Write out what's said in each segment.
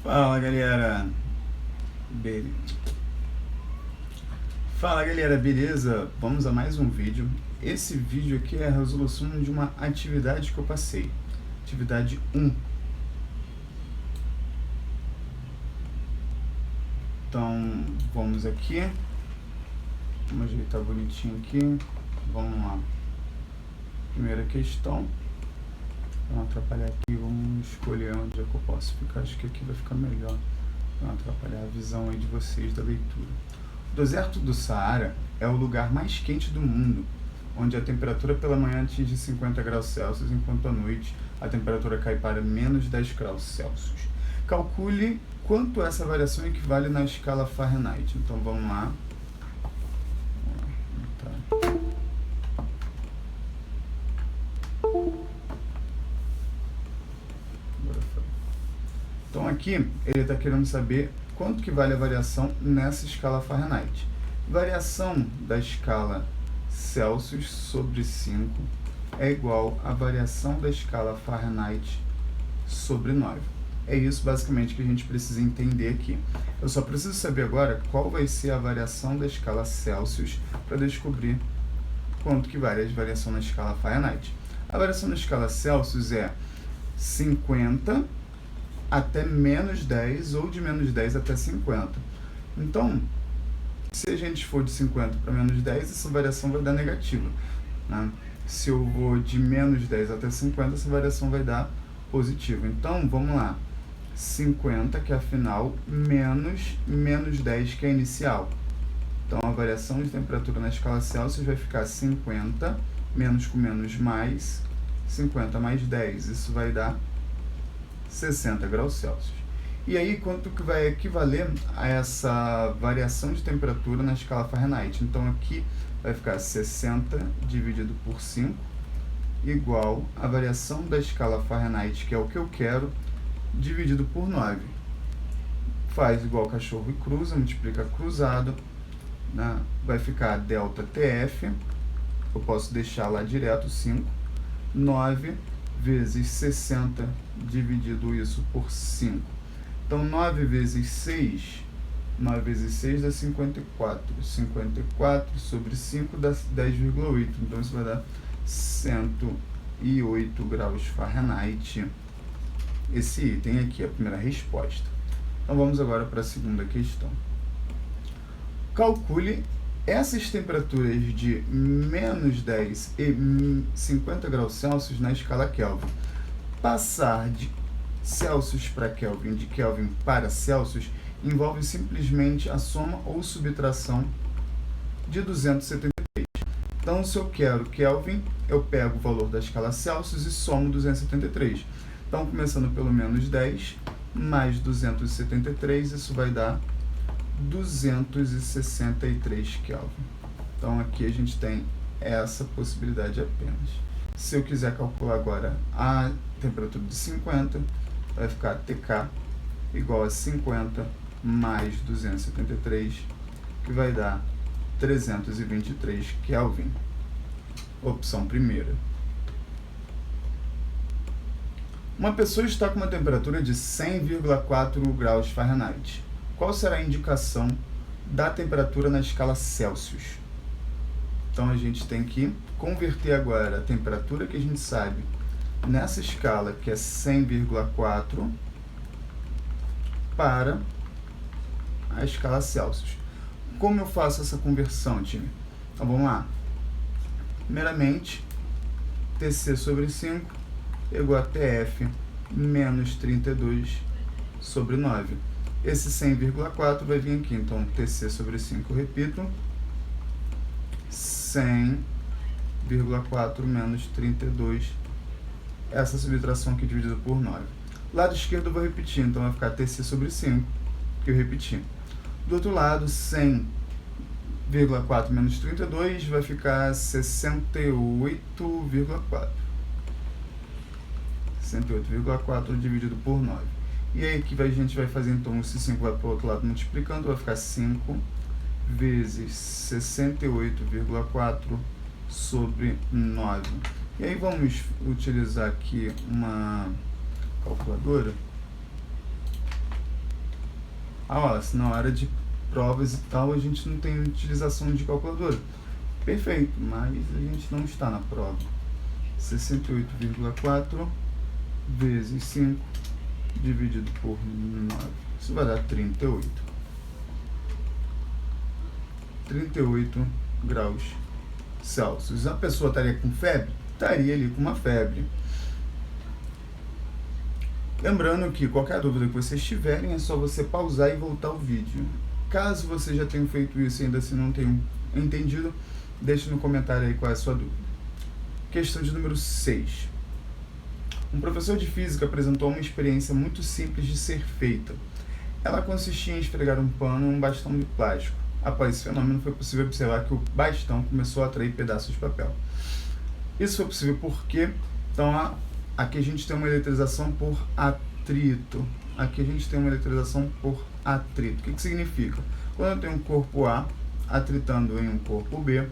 Fala galera, Be- Fala galera, beleza? Vamos a mais um vídeo. Esse vídeo aqui é a resolução de uma atividade que eu passei. Atividade 1. Então, vamos aqui. Vamos ajeitar bonitinho aqui. Vamos lá. Primeira questão. Para não atrapalhar aqui, vamos escolher onde é que eu posso ficar. Acho que aqui vai ficar melhor. Para não atrapalhar a visão aí de vocês da leitura. O deserto do Saara é o lugar mais quente do mundo, onde a temperatura pela manhã atinge 50 graus Celsius, enquanto à noite a temperatura cai para menos 10 graus Celsius. Calcule quanto essa variação equivale na escala Fahrenheit. Então vamos lá. Então aqui ele está querendo saber quanto que vale a variação nessa escala Fahrenheit. Variação da escala Celsius sobre 5 é igual à variação da escala Fahrenheit sobre 9. É isso basicamente que a gente precisa entender aqui. Eu só preciso saber agora qual vai ser a variação da escala Celsius para descobrir quanto que vale a variação na escala Fahrenheit. A variação na escala Celsius é 50 até menos 10 ou de menos 10 até 50. Então, se a gente for de 50 para menos 10, essa variação vai dar negativa, né? Se eu vou de menos 10 até 50, essa variação vai dar positiva. Então, vamos lá. 50, que é a final, menos 10, que é a inicial. Então, a variação de temperatura na escala Celsius vai ficar 50, menos com menos mais, 50 mais 10. Isso vai dar 60 graus Celsius. E aí, quanto que vai equivaler a essa variação de temperatura na escala Fahrenheit? Então, aqui vai ficar 60 dividido por 5, igual a variação da escala Fahrenheit, que é o que eu quero, dividido por 9. Faz igual cachorro e cruza, multiplica cruzado, né? Vai ficar delta TF, eu posso deixar lá direto 5, 9 vezes 60 dividido isso por 5. Então, 9 vezes 6 dá 54. 54 sobre 5 dá 10,8. Então, isso vai dar 108 graus Fahrenheit. Esse item aqui é a primeira resposta. Então, vamos agora para a segunda questão. Calcule essas temperaturas de menos 10 e 50 graus Celsius na escala Kelvin. Passar de Celsius para Kelvin, de Kelvin para Celsius, envolve simplesmente a soma ou subtração de 273. Então, se eu quero Kelvin, eu pego o valor da escala Celsius e somo 273. Então, começando pelo menos 10 mais 273, isso vai dar 263 Kelvin. Então, aqui a gente tem essa possibilidade apenas. Se eu quiser calcular agora a temperatura de 50, vai ficar TK igual a 50 mais 273, que vai dar 323 Kelvin. Opção primeira. Uma pessoa está com uma temperatura de 100,4 graus Fahrenheit. Qual será a indicação da temperatura na escala Celsius? Então, a gente tem que converter agora a temperatura que a gente sabe nessa escala, que é 100,4, para a escala Celsius. Como eu faço essa conversão, time? Então, vamos lá. Primeiramente, TC sobre 5 igual a TF menos 32 sobre 9. Esse 100,4 vai vir aqui, então TC sobre 5, repito, 100,4 menos 32, essa subtração aqui dividida por 9. Lado esquerdo eu vou repetir, então vai ficar TC sobre 5, que eu repeti. Do outro lado, 100,4 menos 32 vai ficar 68,4. 68,4 dividido por 9. E aí que a gente vai fazer, então, esse 5 vai para o outro lado multiplicando, vai ficar 5 vezes 68,4 sobre 9. E aí vamos utilizar aqui uma calculadora. ó, se na hora de provas e tal a gente não tem utilização de calculadora. Perfeito, mas a gente não está na prova. 68,4 vezes 5 dividido por 9. Isso vai dar 38. 38 graus Celsius. A pessoa estaria com febre? Estaria ali com uma febre. Lembrando que qualquer dúvida que vocês tiverem é só você pausar e voltar o vídeo. Caso você já tenha feito isso e ainda assim não tenha entendido, deixe no comentário aí qual é a sua dúvida. Questão de número 6. Um professor de física apresentou uma experiência muito simples de ser feita. Ela consistia em esfregar um pano em um bastão de plástico. Após esse fenômeno, foi possível observar que o bastão começou a atrair pedaços de papel. Isso foi possível porque, então, aqui a gente tem uma eletrização por atrito. Aqui a gente tem uma eletrização por atrito. O que significa? Quando eu tenho um corpo A atritando em um corpo B,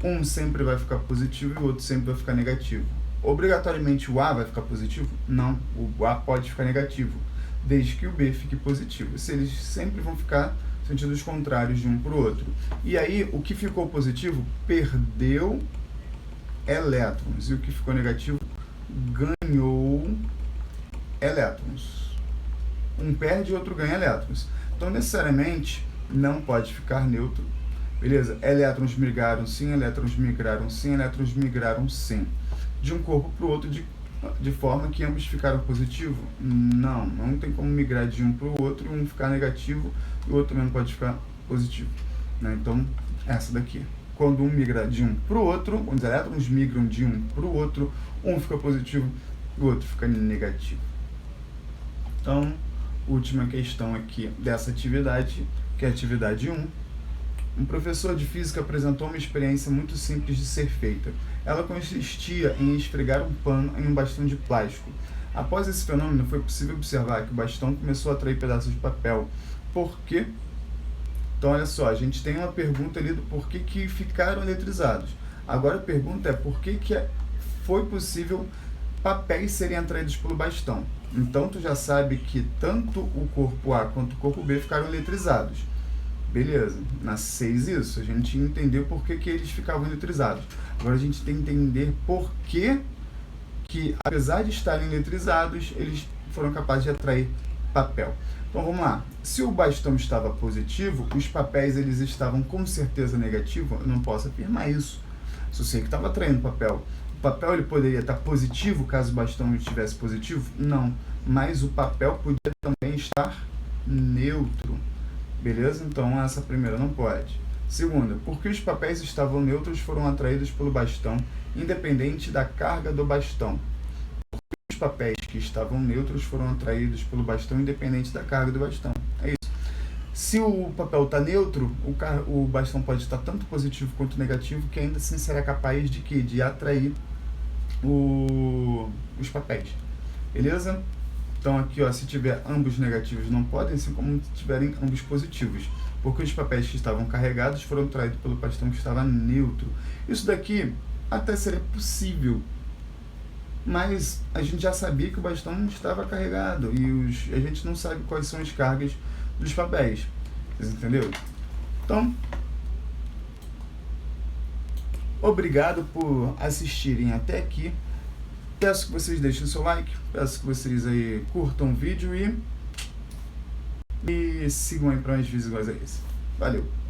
um sempre vai ficar positivo e o outro sempre vai ficar negativo. Obrigatoriamente o A vai ficar positivo? Não, o A pode ficar negativo, desde que o B fique positivo. Se eles sempre vão ficar sentidos contrários de um para o outro. E aí, o que ficou positivo perdeu elétrons, e o que ficou negativo ganhou elétrons. Um perde e outro ganha elétrons. Então, necessariamente, não pode ficar neutro. Beleza? Elétrons migraram sim, elétrons migraram sim, elétrons migraram sim. De um corpo para o outro, de forma que ambos ficaram positivo? Não tem como migrar de um para o outro, um ficar negativo e o outro também não pode ficar positivo. Né? Então, essa daqui. Quando um migra de um para o outro, quando os elétrons migram de um para o outro, um fica positivo e o outro fica negativo. Então, última questão aqui dessa atividade, que é a atividade 1. Um professor de física apresentou uma experiência muito simples de ser feita. Ela consistia em esfregar um pano em um bastão de plástico. Após esse fenômeno, foi possível observar que o bastão começou a atrair pedaços de papel. Por quê? Então, olha só, a gente tem uma pergunta ali do porquê que ficaram eletrizados. Agora a pergunta é por que foi possível papéis serem atraídos pelo bastão. Então, tu já sabe que tanto o corpo A quanto o corpo B ficaram eletrizados. Beleza, na 6 isso, a gente entendeu por que eles ficavam eletrizados. Agora a gente tem que entender por que, apesar de estarem eletrizados, eles foram capazes de atrair papel. Então vamos lá, se o bastão estava positivo, os papéis eles estavam com certeza negativos, eu não posso afirmar isso. Só sei que estava atraindo papel. O papel ele poderia estar positivo caso o bastão estivesse positivo? Não, mas o papel podia também estar neutro. Beleza? Então, essa primeira não pode. Segunda, porque os papéis estavam neutros foram atraídos pelo bastão, independente da carga do bastão. Porque os papéis que estavam neutros foram atraídos pelo bastão, independente da carga do bastão. É isso. Se o papel está neutro, o bastão pode estar tanto positivo quanto negativo, que ainda assim será capaz de atrair os papéis. Beleza? Então aqui, ó, se tiver ambos negativos não podem, assim como se tiverem ambos positivos, porque os papéis que estavam carregados foram atraídos pelo bastão que estava neutro. Isso daqui até seria possível, mas a gente já sabia que o bastão não estava carregado e a gente não sabe quais são as cargas dos papéis. Vocês entenderam? Então, obrigado por assistirem até aqui. Peço que vocês deixem o seu like, peço que vocês aí curtam o vídeo e sigam aí para mais vídeos iguais a esse. Valeu!